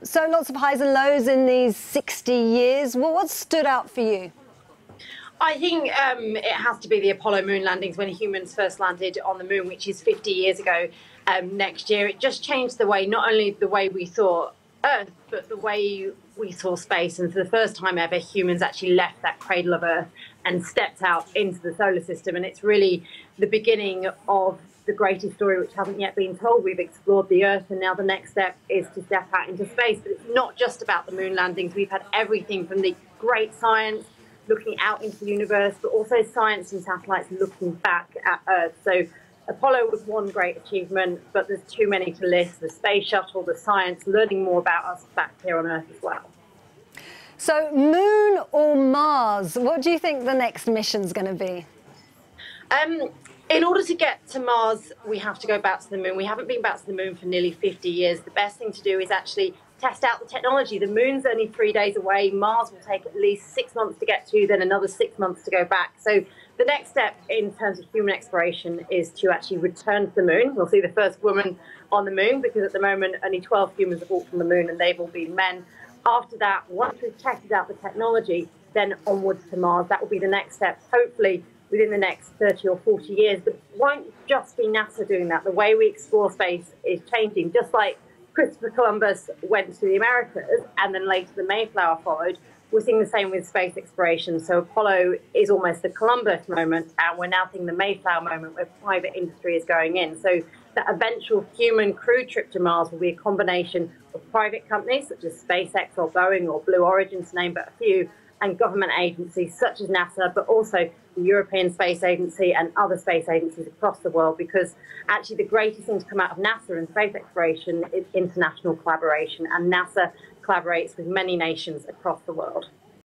So lots of highs and lows in these 60 years. Well, what stood out for you? I think it has to be the Apollo moon landings when humans first landed on the moon, which is 50 years ago next year. It just changed the way, not only the way we saw Earth, but the way we saw space. And for the first time ever, humans actually left that cradle of Earth and stepped out into the solar system. And it's really the beginning of the greatest story, which hasn't yet been told. We've explored the Earth, and now the next step is to step out into space. But it's not just about the moon landings. We've had everything from the great science looking out into the universe, but also science and satellites looking back at Earth. So Apollo was one great achievement, but there's too many to list. The space shuttle, the science, learning more about us back here on Earth as well. So Moon or Mars, what do you think the next mission's going to be? In order to get to Mars, we have to go back to the moon. We haven't been back to the moon for nearly 50 years. The best thing to do is actually test out the technology. The moon's only 3 days away. Mars will take at least 6 months to get to, then another 6 months to go back. So the next step in terms of human exploration is to actually return to the moon. We'll see the first woman on the moon, because at the moment only 12 humans have walked on the moon, and they've all been men. After that, once we've tested out the technology, then onwards to Mars. That will be the next step, hopefully within the next 30 or 40 years. But it won't just be NASA doing that. The way we explore space is changing. Just like Christopher Columbus went to the Americas and then later the Mayflower followed, we're seeing the same with space exploration. So Apollo is almost the Columbus moment, and we're now seeing the Mayflower moment where private industry is going in. So the eventual human crew trip to Mars will be a combination of private companies such as SpaceX or Boeing or Blue Origin, to name but a few, and government agencies such as NASA, but also the European Space Agency and other space agencies across the world, because actually the greatest thing to come out of NASA and space exploration is international collaboration, and NASA collaborates with many nations across the world.